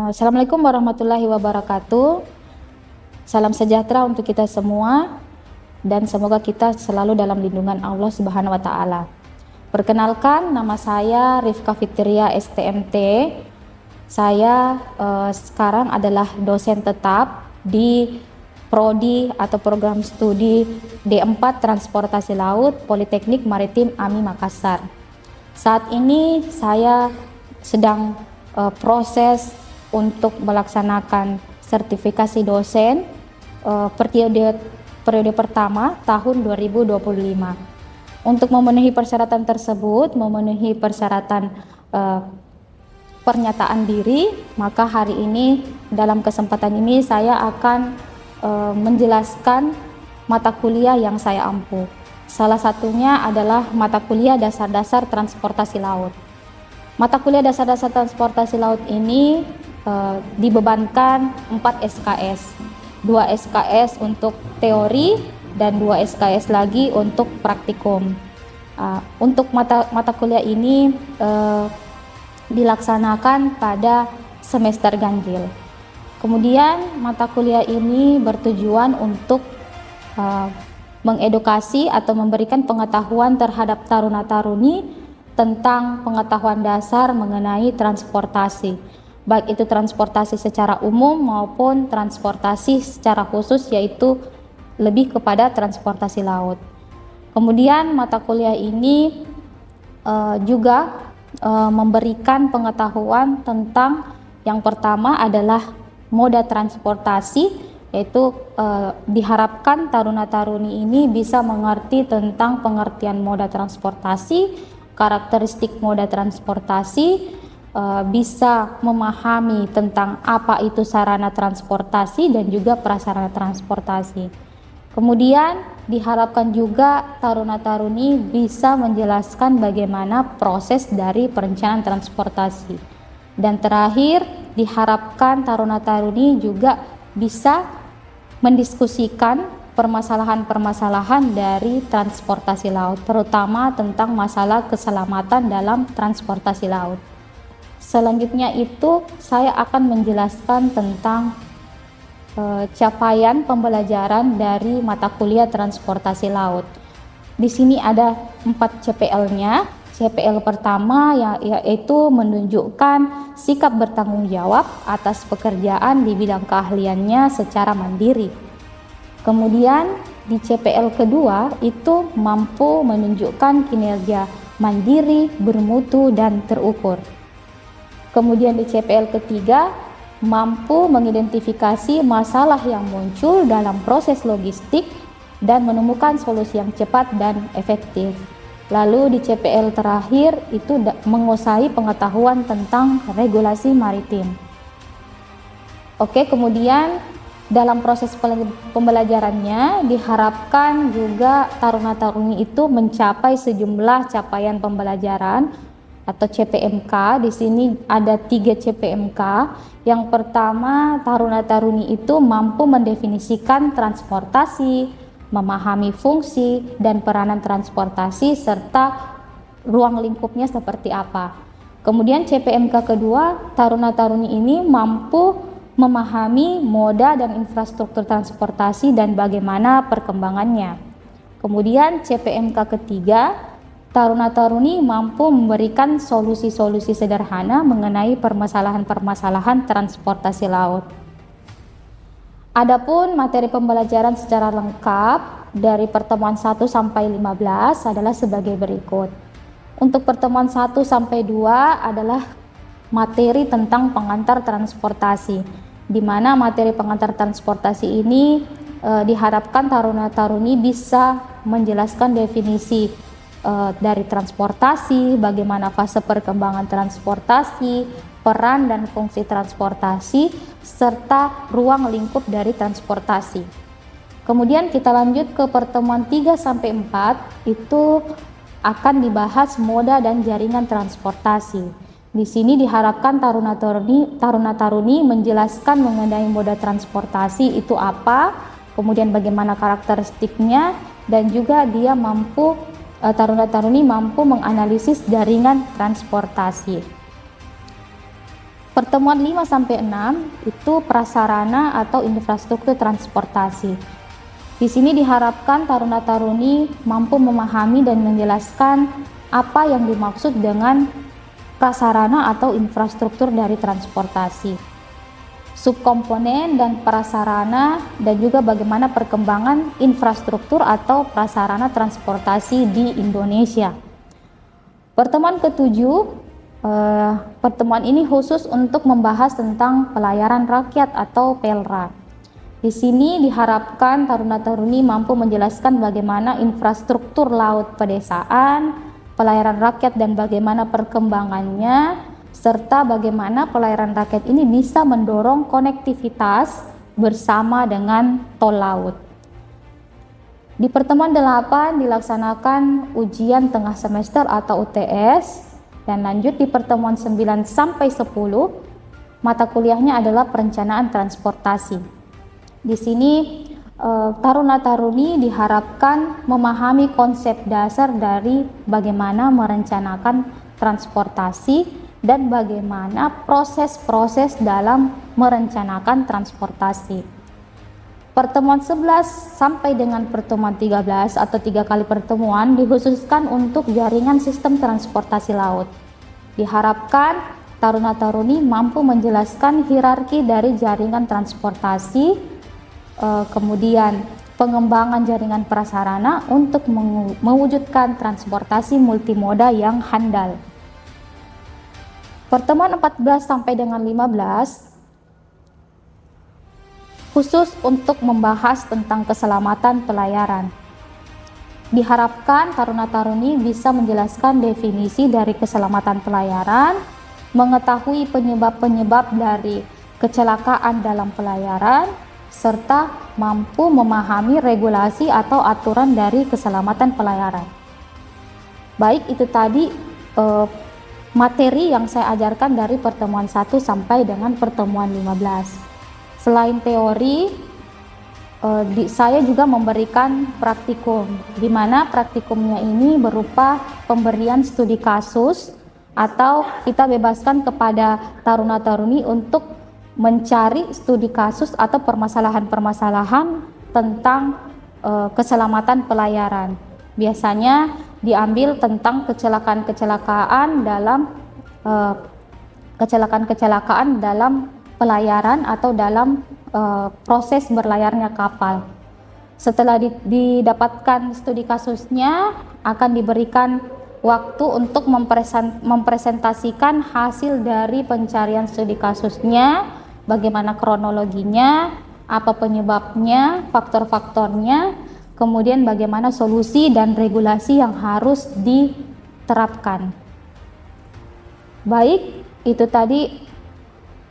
Assalamualaikum warahmatullahi wabarakatuh. Salam sejahtera untuk kita semua dan semoga kita selalu dalam lindungan Allah Subhanahu wa taala. Perkenalkan, nama saya Rifka Fitria STMT. Saya sekarang adalah dosen tetap di Prodi atau program studi D4 Transportasi Laut Politeknik Maritim AMI Makassar. Saat ini saya sedang proses untuk melaksanakan sertifikasi dosen periode pertama tahun 2025. Untuk memenuhi persyaratan tersebut, memenuhi persyaratan pernyataan diri, maka hari ini dalam kesempatan ini saya akan menjelaskan mata kuliah yang saya ampu. Salah satunya adalah mata kuliah dasar-dasar transportasi laut. Mata kuliah dasar-dasar transportasi laut ini dibebankan 4 SKS, 2 SKS untuk teori dan 2 SKS lagi untuk praktikum. Untuk mata kuliah ini dilaksanakan pada semester ganjil. Kemudian mata kuliah ini bertujuan untuk mengedukasi atau memberikan pengetahuan terhadap taruna-taruni tentang pengetahuan dasar mengenai transportasi, baik itu transportasi secara umum maupun transportasi secara khusus, yaitu lebih kepada transportasi laut. Kemudian mata kuliah ini juga memberikan pengetahuan tentang yang pertama adalah moda transportasi, yaitu diharapkan taruna-taruni ini bisa mengerti tentang pengertian moda transportasi, karakteristik moda transportasi, bisa memahami tentang apa itu sarana transportasi dan juga prasarana transportasi. Kemudian diharapkan juga taruna-taruni bisa menjelaskan bagaimana proses dari perencanaan transportasi. Dan terakhir, diharapkan taruna-taruni juga bisa mendiskusikan permasalahan-permasalahan dari transportasi laut, terutama tentang masalah keselamatan dalam transportasi laut. Selanjutnya itu saya akan menjelaskan tentang capaian pembelajaran dari mata kuliah transportasi laut. Di sini ada 4 CPL-nya. CPL pertama yaitu menunjukkan sikap bertanggung jawab atas pekerjaan di bidang keahliannya secara mandiri. Kemudian di CPL kedua itu mampu menunjukkan kinerja mandiri, bermutu, dan terukur. Kemudian di CPL ketiga mampu mengidentifikasi masalah yang muncul dalam proses logistik dan menemukan solusi yang cepat dan efektif. Lalu di CPL terakhir itu menguasai pengetahuan tentang regulasi maritim. Oke, kemudian dalam proses pembelajarannya diharapkan juga taruna-taruni itu mencapai sejumlah capaian pembelajaran atau CPMK. Di sini ada 3 CPMK. Yang pertama, taruna-taruni itu mampu mendefinisikan transportasi, memahami fungsi dan peranan transportasi serta ruang lingkupnya seperti apa. Kemudian CPMK kedua, taruna-taruni ini mampu memahami moda dan infrastruktur transportasi dan bagaimana perkembangannya. Kemudian CPMK ketiga, taruna-taruni mampu memberikan solusi-solusi sederhana mengenai permasalahan-permasalahan transportasi laut. Adapun materi pembelajaran secara lengkap dari pertemuan 1 sampai 15 adalah sebagai berikut. Untuk pertemuan 1 sampai 2 adalah materi tentang pengantar transportasi, di mana materi pengantar transportasi ini diharapkan taruna-taruni bisa menjelaskan definisi dari transportasi, bagaimana fase perkembangan transportasi, peran dan fungsi transportasi, serta ruang lingkup dari transportasi. Kemudian kita lanjut ke pertemuan 3 sampai 4, itu akan dibahas moda dan jaringan transportasi. Di sini diharapkan taruna-taruni menjelaskan mengenai moda transportasi itu apa, kemudian bagaimana karakteristiknya, dan juga taruna-taruni mampu menganalisis jaringan transportasi. Pertemuan 5 sampai 6 itu prasarana atau infrastruktur transportasi. Di sini diharapkan taruna-taruni mampu memahami dan menjelaskan apa yang dimaksud dengan prasarana atau infrastruktur dari transportasi, subkomponen dan prasarana, dan juga bagaimana perkembangan infrastruktur atau prasarana transportasi di Indonesia. Pertemuan ketujuh, pertemuan ini khusus untuk membahas tentang pelayaran rakyat atau PELRA. Di sini diharapkan taruna-taruni mampu menjelaskan bagaimana infrastruktur laut pedesaan, pelayaran rakyat dan bagaimana perkembangannya, serta bagaimana pelayaran rakyat ini bisa mendorong konektivitas bersama dengan tol laut. Di pertemuan 8 dilaksanakan ujian tengah semester atau UTS, dan lanjut di pertemuan 9 sampai 10 mata kuliahnya adalah perencanaan transportasi. Di sini taruna-taruni diharapkan memahami konsep dasar dari bagaimana merencanakan transportasi dan bagaimana proses-proses dalam merencanakan transportasi. Pertemuan 11 sampai dengan pertemuan 13 atau 3 kali pertemuan dikhususkan untuk jaringan sistem transportasi laut. Diharapkan taruna-taruni mampu menjelaskan hierarki dari jaringan transportasi, kemudian pengembangan jaringan prasarana untuk mewujudkan transportasi multimoda yang handal. Pertemuan 14 sampai dengan 15 khusus untuk membahas tentang keselamatan pelayaran. Diharapkan taruna-taruni bisa menjelaskan definisi dari keselamatan pelayaran, mengetahui penyebab-penyebab dari kecelakaan dalam pelayaran, serta mampu memahami regulasi atau aturan dari keselamatan pelayaran. Baik, itu tadi materi yang saya ajarkan dari pertemuan 1 sampai dengan pertemuan 15. Selain teori, saya juga memberikan praktikum, di mana praktikumnya ini berupa pemberian studi kasus, atau kita bebaskan kepada taruna-taruni untuk mencari studi kasus atau permasalahan-permasalahan tentang keselamatan pelayaran. Biasanya diambil tentang kecelakaan-kecelakaan dalam pelayaran atau dalam proses berlayarnya kapal. Setelah didapatkan studi kasusnya, akan diberikan waktu untuk mempresentasikan hasil dari pencarian studi kasusnya, bagaimana kronologinya, apa penyebabnya, faktor-faktornya, kemudian bagaimana solusi dan regulasi yang harus diterapkan. Baik, itu tadi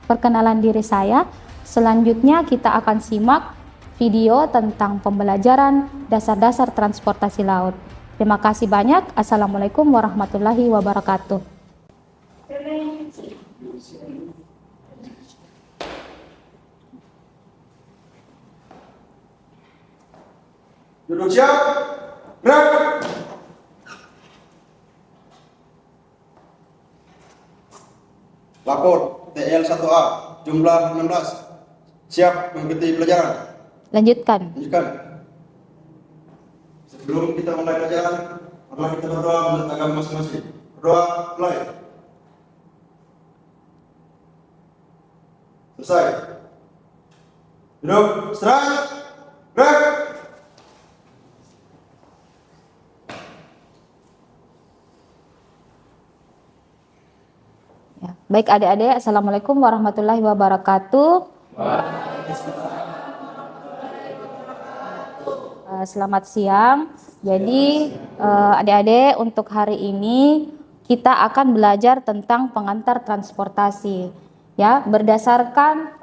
perkenalan diri saya. Selanjutnya kita akan simak video tentang pembelajaran dasar-dasar transportasi laut. Terima kasih banyak. Assalamualaikum warahmatullahi wabarakatuh. Duduk siap, gerak. Lapor TL1A jumlah 16. Siap mengikuti pelajaran. Lanjutkan. Sebelum kita mulai pelajaran, mari kita berdoa menurut agama masing-masing. Berdoa, mulai. Selesai. Duduk, istirahat, gerak. Ya. Baik adik-adik, Assalamualaikum warahmatullahi wabarakatuh. Selamat siang. Jadi adik-adik, untuk hari ini kita akan belajar tentang pengantar transportasi. Ya, berdasarkan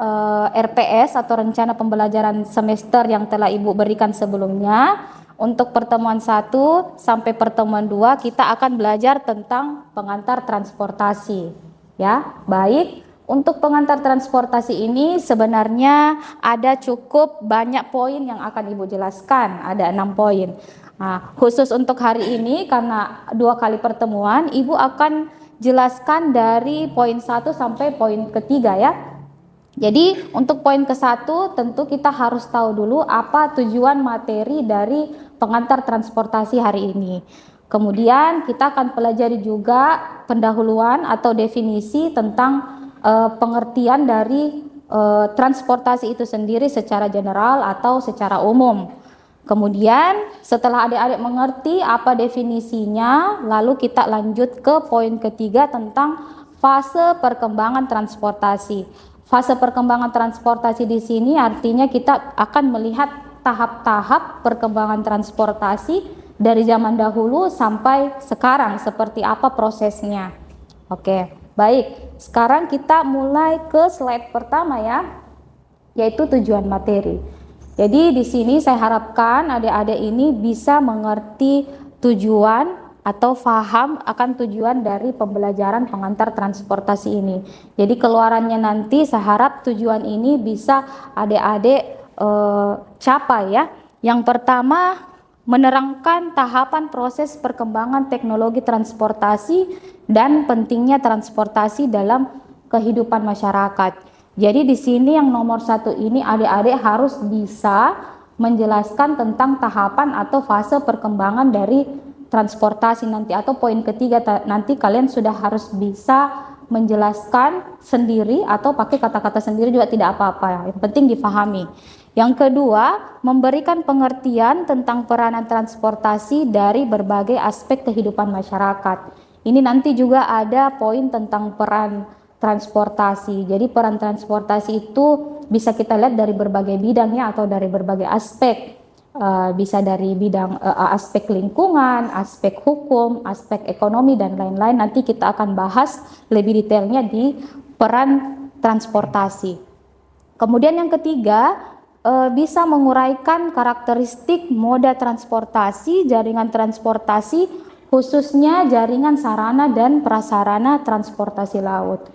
RPS atau rencana pembelajaran semester yang telah Ibu berikan sebelumnya, untuk pertemuan 1 sampai pertemuan 2 kita akan belajar tentang pengantar transportasi. Ya, baik. Untuk pengantar transportasi ini sebenarnya ada cukup banyak poin yang akan Ibu jelaskan, ada 6 poin. Nah, khusus untuk hari ini karena 2 kali pertemuan, Ibu akan jelaskan dari poin 1 sampai poin ketiga ya. Jadi untuk poin ke-1 tentu kita harus tahu dulu apa tujuan materi dari pengantar transportasi hari ini. Kemudian kita akan pelajari juga pendahuluan atau definisi tentang pengertian dari transportasi itu sendiri secara general atau secara umum. Kemudian setelah adik-adik mengerti apa definisinya, lalu kita lanjut ke poin ketiga tentang fase perkembangan transportasi. Fase perkembangan transportasi di sini artinya kita akan melihat tahap-tahap perkembangan transportasi dari zaman dahulu sampai sekarang seperti apa prosesnya. Oke, baik. Sekarang kita mulai ke slide pertama ya, yaitu tujuan materi. Jadi di sini saya harapkan adik-adik ini bisa mengerti tujuan atau paham akan tujuan dari pembelajaran pengantar transportasi ini. Jadi keluarannya nanti saya harap tujuan ini bisa adik-adik capai ya. Yang pertama, menerangkan tahapan proses perkembangan teknologi transportasi dan pentingnya transportasi dalam kehidupan masyarakat. Jadi di sini yang nomor 1 ini adik-adik harus bisa menjelaskan tentang tahapan atau fase perkembangan dari transportasi nanti, atau poin ketiga nanti kalian sudah harus bisa menjelaskan sendiri atau pakai kata-kata sendiri juga tidak apa-apa, yang penting difahami. Yang kedua, memberikan pengertian tentang peranan transportasi dari berbagai aspek kehidupan masyarakat. Ini nanti juga ada poin tentang peran transportasi. Jadi peran transportasi itu bisa kita lihat dari berbagai bidangnya atau dari berbagai aspek. Bisa dari bidang aspek lingkungan, aspek hukum, aspek ekonomi dan lain-lain. Nanti kita akan bahas lebih detailnya di peran transportasi. Kemudian yang ketiga, bisa menguraikan karakteristik moda transportasi, jaringan transportasi, khususnya jaringan sarana dan prasarana transportasi laut.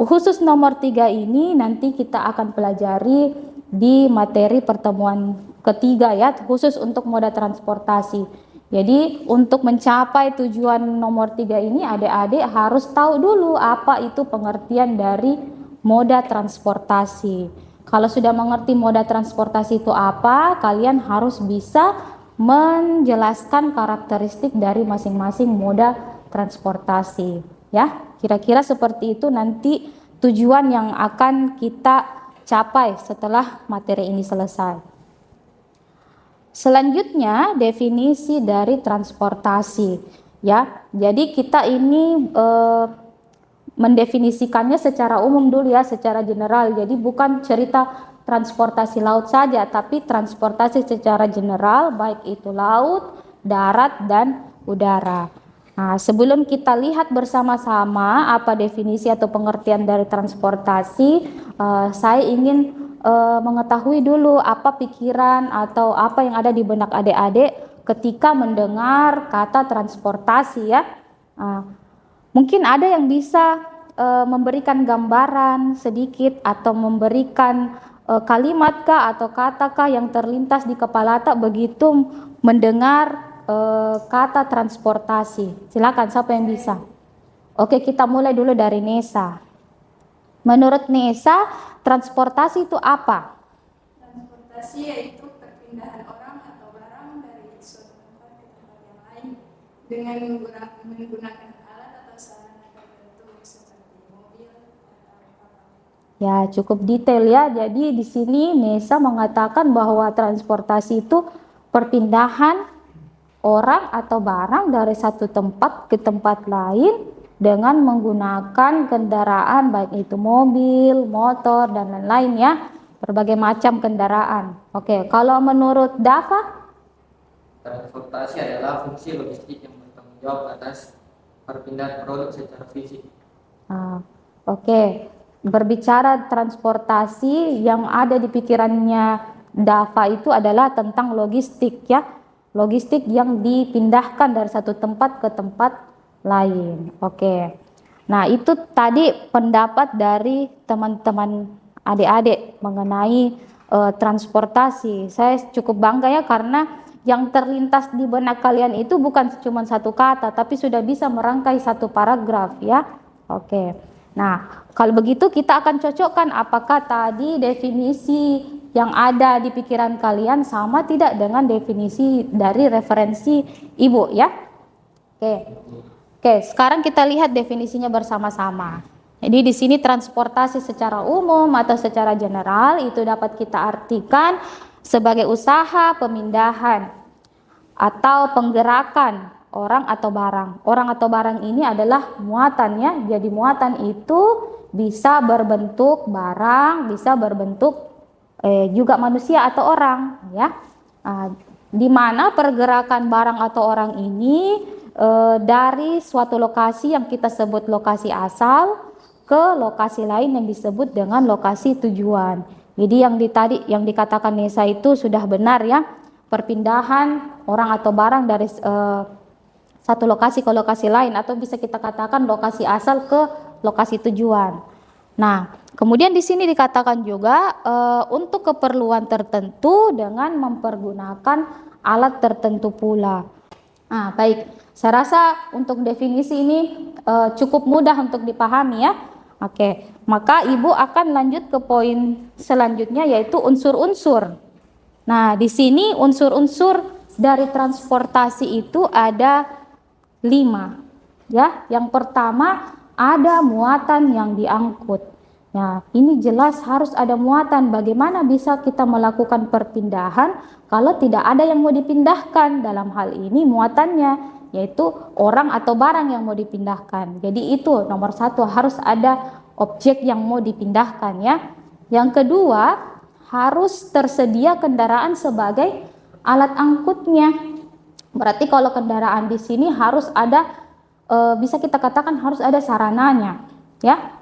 Khusus nomor 3 ini nanti kita akan pelajari di materi pertemuan ketiga ya, khusus untuk moda transportasi. Jadi untuk mencapai tujuan nomor 3 ini adik-adik harus tahu dulu apa itu pengertian dari moda transportasi. Kalau sudah mengerti moda transportasi itu apa, kalian harus bisa menjelaskan karakteristik dari masing-masing moda transportasi ya. Kira-kira seperti itu nanti tujuan yang akan kita capai setelah materi ini selesai. Selanjutnya definisi dari transportasi ya. Jadi kita ini mendefinisikannya secara umum dulu ya, secara general. Jadi bukan cerita transportasi laut saja, tapi transportasi secara general, baik itu laut, darat, dan udara. Nah, sebelum kita lihat bersama-sama apa definisi atau pengertian dari transportasi, saya ingin mengetahui dulu apa pikiran atau apa yang ada di benak adik-adik ketika mendengar kata transportasi ya. Mungkin ada yang bisa memberikan gambaran sedikit atau memberikan kalimat kah atau kata kah yang terlintas di kepala tak begitu mendengar kata transportasi. Silakan, siapa yang bisa? Oke, kita mulai dulu dari Nesa. Menurut Nesa, transportasi itu apa? Transportasi yaitu perpindahan orang atau barang dari suatu tempat ke tempat yang lain dengan menggunakan alat atau sarana tertentu seperti mobil atau kapal. Ya, cukup detail ya. Jadi di sini Nesa mengatakan bahwa transportasi itu perpindahan orang atau barang dari satu tempat ke tempat lain dengan menggunakan kendaraan, baik itu mobil, motor, dan lain-lain ya, berbagai macam kendaraan. Oke, kalau menurut Dava? Transportasi adalah fungsi logistik yang bertanggung jawab atas perpindahan produk secara fisik. Oke, berbicara transportasi yang ada di pikirannya Dava itu adalah tentang logistik ya. Logistik yang dipindahkan dari satu tempat ke tempat lain. Oke. Nah, itu tadi pendapat dari teman-teman adik-adik mengenai transportasi. Saya cukup bangga ya karena yang terlintas di benak kalian itu bukan cuma satu kata, tapi sudah bisa merangkai satu paragraf ya. Oke. Nah, kalau begitu kita akan cocokkan apakah tadi definisi yang ada di pikiran kalian sama tidak dengan definisi dari referensi Ibu ya. Oke, sekarang kita lihat definisinya bersama-sama. Jadi di sini transportasi secara umum atau secara general itu dapat kita artikan sebagai usaha pemindahan atau penggerakan orang atau barang. Orang atau barang ini adalah muatannya. Jadi muatan itu bisa berbentuk barang, bisa berbentuk juga manusia atau orang, ya. Di mana pergerakan barang atau orang ini dari suatu lokasi yang kita sebut lokasi asal ke lokasi lain yang disebut dengan lokasi tujuan. Jadi yang dikatakan Nesa itu sudah benar ya, perpindahan orang atau barang dari satu lokasi ke lokasi lain, atau bisa kita katakan lokasi asal ke lokasi tujuan. Nah, kemudian di sini dikatakan juga untuk keperluan tertentu dengan mempergunakan alat tertentu pula. Nah, baik, saya rasa untuk definisi ini cukup mudah untuk dipahami ya. Oke, maka Ibu akan lanjut ke poin selanjutnya yaitu unsur-unsur. Nah, di sini unsur-unsur dari transportasi itu ada 5. Ya, yang pertama ada muatan yang diangkut. Nah, ini jelas harus ada muatan. Bagaimana bisa kita melakukan perpindahan kalau tidak ada yang mau dipindahkan? Dalam hal ini muatannya yaitu orang atau barang yang mau dipindahkan. Jadi itu nomor 1, harus ada objek yang mau dipindahkan ya. Yang kedua, harus tersedia kendaraan sebagai alat angkutnya. Berarti kalau kendaraan di sini harus ada bisa kita katakan harus ada sarananya ya.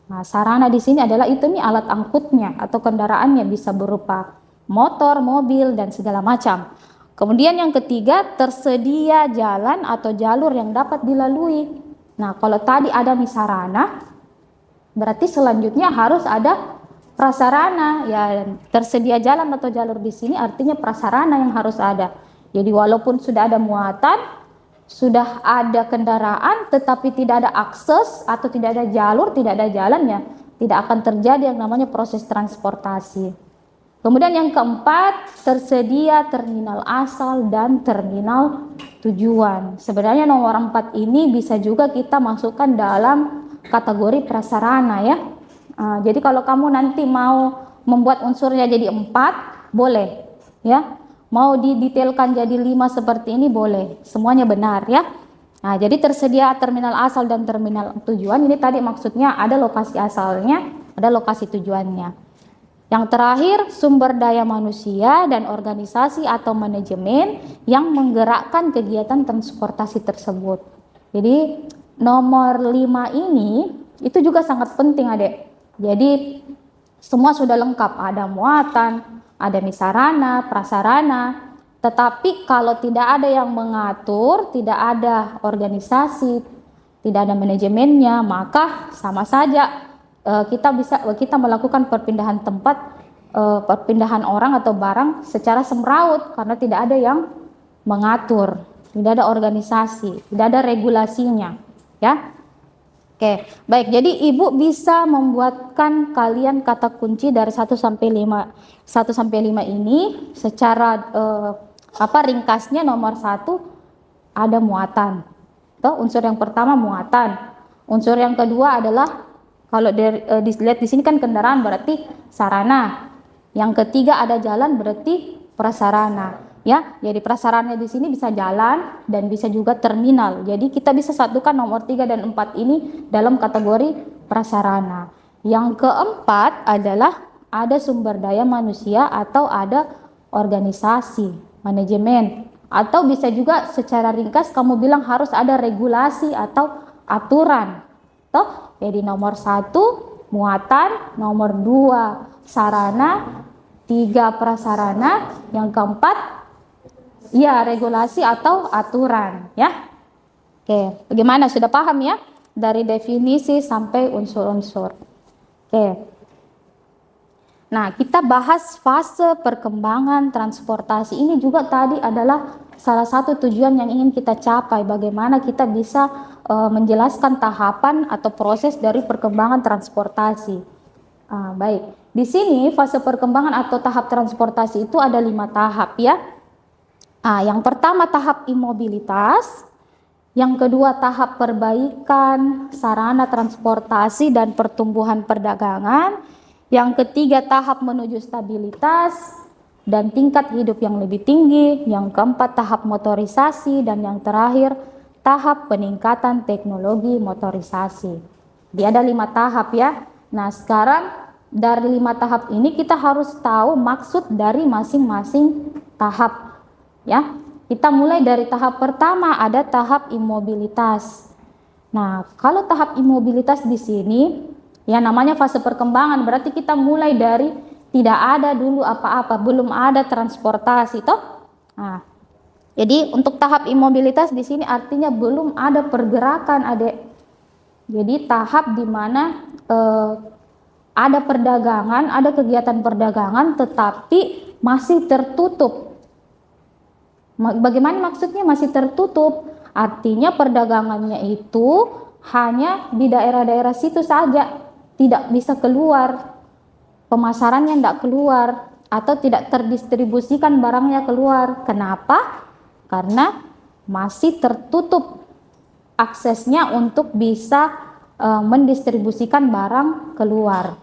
Nah, sarana di sini adalah itu nih alat angkutnya atau kendaraannya, bisa berupa motor, mobil dan segala macam. Kemudian yang ketiga, tersedia jalan atau jalur yang dapat dilalui. Nah, kalau tadi ada sarana, berarti selanjutnya harus ada prasarana. Ya, tersedia jalan atau jalur di sini artinya prasarana yang harus ada. Jadi walaupun sudah ada muatan, sudah ada kendaraan, tetapi tidak ada akses atau tidak ada jalur, tidak ada jalan, ya tidak akan terjadi yang namanya proses transportasi. Kemudian yang keempat, tersedia terminal asal dan terminal tujuan. Sebenarnya nomor 4 ini bisa juga kita masukkan dalam kategori prasarana ya. Jadi kalau kamu nanti mau membuat unsurnya jadi 4, boleh ya. Mau didetailkan jadi 5 seperti ini boleh. Semuanya benar ya. Nah, jadi tersedia terminal asal dan terminal tujuan. Ini tadi maksudnya ada lokasi asalnya, ada lokasi tujuannya. Yang terakhir, sumber daya manusia dan organisasi atau manajemen yang menggerakkan kegiatan transportasi tersebut. Jadi nomor 5 ini itu juga sangat penting Adek. Jadi semua sudah lengkap, ada muatan, ada sarana, prasarana. Tetapi kalau tidak ada yang mengatur, tidak ada organisasi, tidak ada manajemennya, maka sama saja kita melakukan perpindahan tempat, perpindahan orang atau barang secara semraut karena tidak ada yang mengatur, tidak ada organisasi, tidak ada regulasinya, ya. Oke, baik. Jadi Ibu bisa membuatkan kalian kata kunci dari 1 sampai 5 ini secara ringkasnya. Nomor 1 ada muatan. Tuh, unsur yang pertama muatan. Unsur yang kedua adalah kalau dilihat di sini kan kendaraan berarti sarana. Yang ketiga ada jalan berarti prasarana. Ya, jadi prasarana di sini bisa jalan dan bisa juga terminal. Jadi kita bisa satukan nomor 3 dan 4 ini dalam kategori prasarana. Yang keempat adalah ada sumber daya manusia atau ada organisasi, manajemen. Atau bisa juga secara ringkas kamu bilang harus ada regulasi atau aturan. Toh? Jadi nomor 1 muatan, nomor 2 sarana, 3 prasarana, yang keempat ya regulasi atau aturan ya. Oke, bagaimana, sudah paham ya dari definisi sampai unsur-unsur. Oke. Nah, kita bahas fase perkembangan transportasi. Ini juga tadi adalah salah satu tujuan yang ingin kita capai, bagaimana kita bisa menjelaskan tahapan atau proses dari perkembangan transportasi. Baik, di sini fase perkembangan atau tahap transportasi itu ada 5 tahap ya. Yang pertama tahap imobilitas, yang kedua tahap perbaikan sarana transportasi dan pertumbuhan perdagangan, yang ketiga tahap menuju stabilitas dan tingkat hidup yang lebih tinggi, yang keempat tahap motorisasi, dan yang terakhir tahap peningkatan teknologi motorisasi. Dia ada 5 tahap ya. Nah, sekarang dari 5 tahap ini kita harus tahu maksud dari masing-masing tahap. Ya, kita mulai dari tahap pertama, ada tahap imobilitas. Nah, kalau tahap imobilitas di sini, ya namanya fase perkembangan, berarti kita mulai dari tidak ada dulu apa-apa, belum ada transportasi, toh. Nah, jadi untuk tahap imobilitas di sini artinya belum ada pergerakan, Adek. Jadi tahap di mana ada perdagangan, ada kegiatan perdagangan, tetapi masih tertutup. Bagaimana maksudnya masih tertutup? Artinya perdagangannya itu hanya di daerah-daerah situ saja, tidak bisa keluar, pemasarannya tidak keluar, atau tidak terdistribusikan barangnya keluar. Kenapa? Karena masih tertutup aksesnya untuk bisa mendistribusikan barang keluar.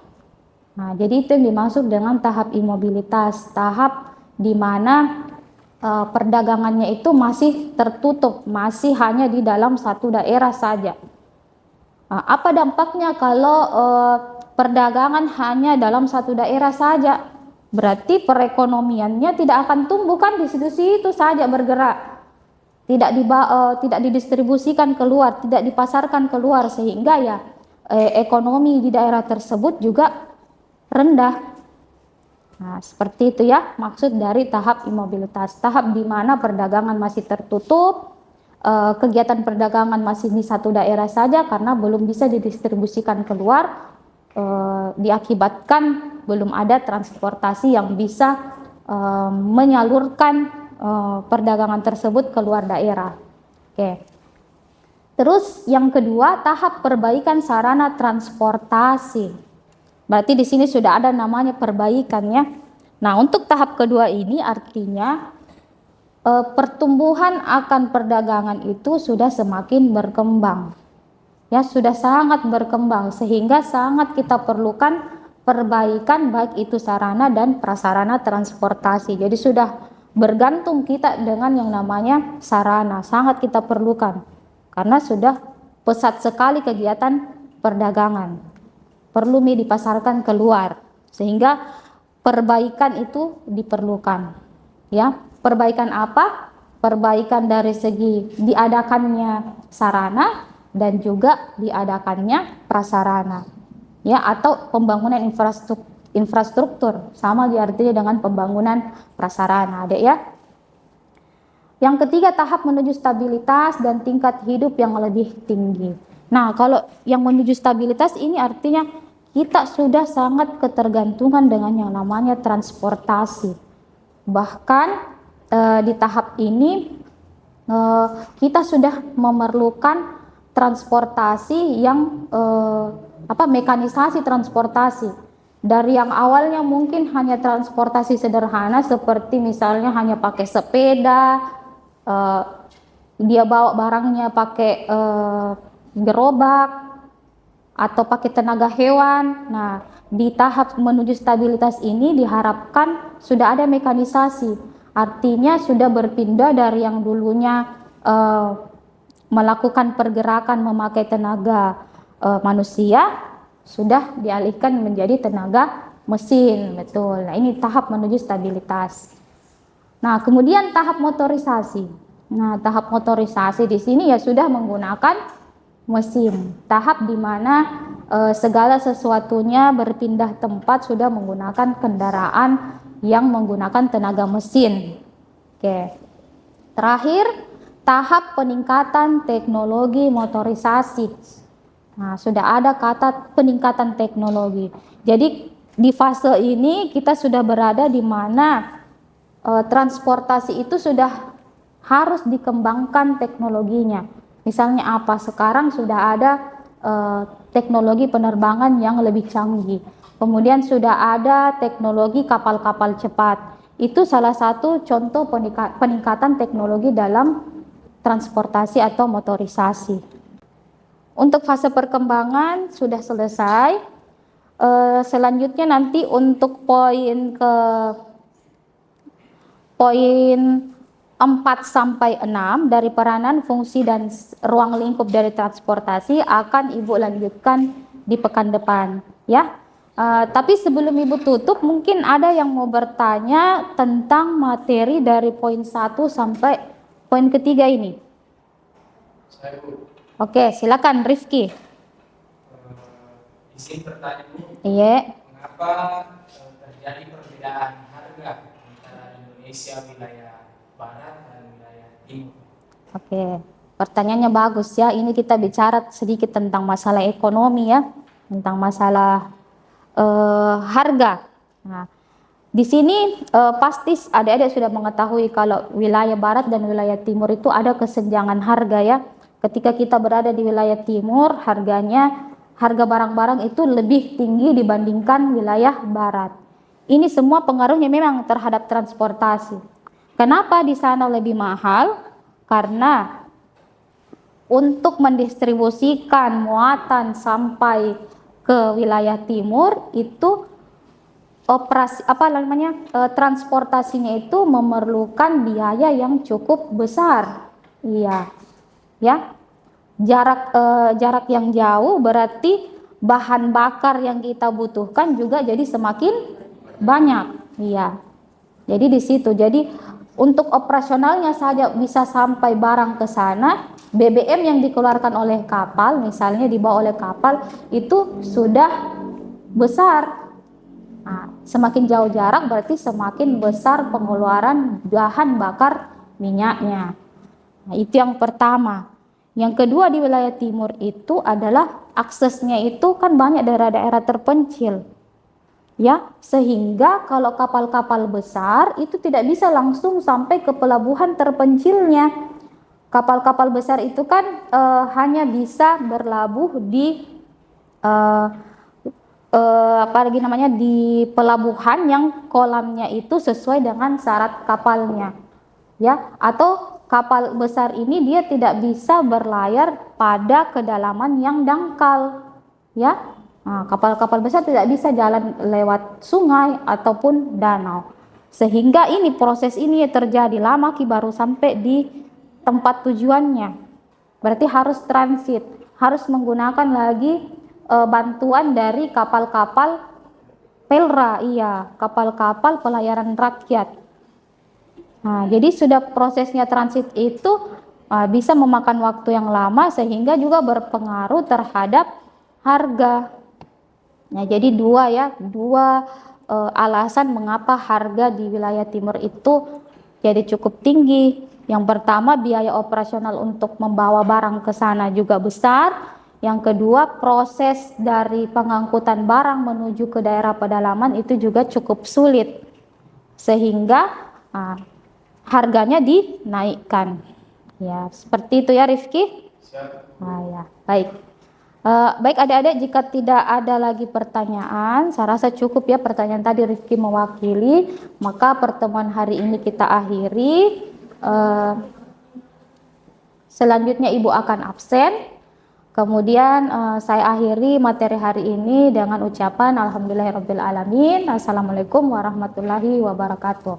Nah, jadi itu yang dimaksud dengan tahap imobilitas, tahap di mana perdagangannya itu masih tertutup, masih hanya di dalam satu daerah saja. Apa dampaknya kalau perdagangan hanya dalam satu daerah saja? Berarti perekonomiannya tidak akan tumbuh kan, di situ-situ saja bergerak, tidak didistribusikan keluar, tidak dipasarkan keluar, sehingga ya ekonomi di daerah tersebut juga rendah. Nah, seperti itu ya maksud dari tahap imobilitas, tahap di mana perdagangan masih tertutup, kegiatan perdagangan masih di satu daerah saja karena belum bisa didistribusikan keluar, diakibatkan belum ada transportasi yang bisa menyalurkan perdagangan tersebut keluar daerah. Oke. Terus yang kedua, tahap perbaikan sarana transportasi. Berarti di sini sudah ada namanya perbaikan ya. Nah, untuk tahap kedua ini artinya pertumbuhan akan perdagangan itu sudah semakin berkembang. Ya, sudah sangat berkembang sehingga sangat kita perlukan perbaikan baik itu sarana dan prasarana transportasi. Jadi sudah bergantung kita dengan yang namanya sarana, sangat kita perlukan karena sudah pesat sekali kegiatan perdagangan. Perlu dipasarkan keluar, sehingga perbaikan itu diperlukan. Ya, perbaikan apa? Perbaikan dari segi diadakannya sarana dan juga diadakannya prasarana. Ya, atau pembangunan infrastruktur, sama diartinya dengan pembangunan prasarana, Adek ya. Yang ketiga, tahap menuju stabilitas dan tingkat hidup yang lebih tinggi. Nah, kalau yang menuju stabilitas ini artinya kita sudah sangat ketergantungan dengan yang namanya transportasi. Bahkan di tahap ini kita sudah memerlukan transportasi yang mekanisasi transportasi. Dari yang awalnya mungkin hanya transportasi sederhana seperti misalnya hanya pakai sepeda, dia bawa barangnya pakai gerobak atau pakai tenaga hewan. Nah, di tahap menuju stabilitas ini diharapkan sudah ada mekanisasi. Artinya sudah berpindah dari yang dulunya melakukan pergerakan memakai tenaga manusia, sudah dialihkan menjadi tenaga mesin. Betul. Nah, ini tahap menuju stabilitas. Nah, kemudian tahap motorisasi. Nah, tahap motorisasi di sini ya sudah menggunakan mesin, tahap di mana segala sesuatunya berpindah tempat sudah menggunakan kendaraan yang menggunakan tenaga mesin. Oke. Terakhir, tahap peningkatan teknologi motorisasi. Nah, sudah ada kata peningkatan teknologi. Jadi di fase ini kita sudah berada di mana transportasi itu sudah harus dikembangkan teknologinya. Misalnya apa? Sekarang sudah ada teknologi penerbangan yang lebih canggih. Kemudian sudah ada teknologi kapal-kapal cepat. Itu salah satu contoh peningkatan teknologi dalam transportasi atau motorisasi. Untuk fase perkembangan sudah selesai. Selanjutnya nanti untuk poin 4 sampai 6 dari peranan, fungsi dan ruang lingkup dari transportasi akan Ibu lanjutkan di pekan depan, ya. Tapi sebelum Ibu tutup, mungkin ada yang mau bertanya tentang materi dari poin 1 sampai poin ketiga ini. Saya, Bu. Oke, silakan Rifki. Izin bertanya, Bu. Iya. Mengapa terjadi perbedaan harga antara Indonesia wilayah barat dan wilayah timur? Oke, pertanyaannya bagus ya. Ini kita bicara sedikit tentang masalah ekonomi ya, tentang masalah harga. Nah, di sini pasti adik-adik sudah mengetahui kalau wilayah barat dan wilayah timur itu ada kesenjangan harga ya. Ketika kita berada di wilayah timur, harga barang-barang itu lebih tinggi dibandingkan wilayah barat. Ini semua pengaruhnya memang terhadap transportasi. Kenapa di sana lebih mahal? Karena untuk mendistribusikan muatan sampai ke wilayah timur itu transportasinya itu memerlukan biaya yang cukup besar. Iya. Ya. Jarak yang jauh berarti bahan bakar yang kita butuhkan juga jadi semakin banyak. Iya. Jadi di situ. Jadi untuk operasionalnya saja bisa sampai barang ke sana, BBM yang dikeluarkan oleh kapal, misalnya dibawa oleh kapal, itu sudah besar. Nah, semakin jauh jarak berarti semakin besar pengeluaran bahan bakar minyaknya. Nah, itu yang pertama. Yang kedua di wilayah timur itu adalah aksesnya itu kan banyak daerah-daerah terpencil. Ya, sehingga kalau kapal-kapal besar itu tidak bisa langsung sampai ke pelabuhan terpencilnya. Kapal-kapal besar itu kan hanya bisa berlabuh di di pelabuhan yang kolamnya itu sesuai dengan syarat kapalnya. Ya, atau kapal besar ini dia tidak bisa berlayar pada kedalaman yang dangkal. Ya. Nah, kapal-kapal besar tidak bisa jalan lewat sungai ataupun danau. Sehingga ini proses ini terjadi lama baru sampai di tempat tujuannya. Berarti harus transit, harus menggunakan lagi bantuan dari kapal-kapal pelra, iya, kapal-kapal pelayaran rakyat. Nah, jadi sudah prosesnya transit itu bisa memakan waktu yang lama sehingga juga berpengaruh terhadap harga. Nah, jadi dua alasan mengapa harga di wilayah timur itu jadi cukup tinggi. Yang pertama, biaya operasional untuk membawa barang ke sana juga besar. Yang kedua, proses dari pengangkutan barang menuju ke daerah pedalaman itu juga cukup sulit. Sehingga harganya dinaikkan. Ya, seperti itu ya Rifki. Siap. Ya, baik. Baik adik-adik, jika tidak ada lagi pertanyaan, saya rasa cukup ya pertanyaan tadi Rifki mewakili, maka pertemuan hari ini kita akhiri. Selanjutnya Ibu akan absen. Kemudian saya akhiri materi hari ini dengan ucapan Alhamdulillahirabbil alamin. Assalamualaikum warahmatullahi wabarakatuh.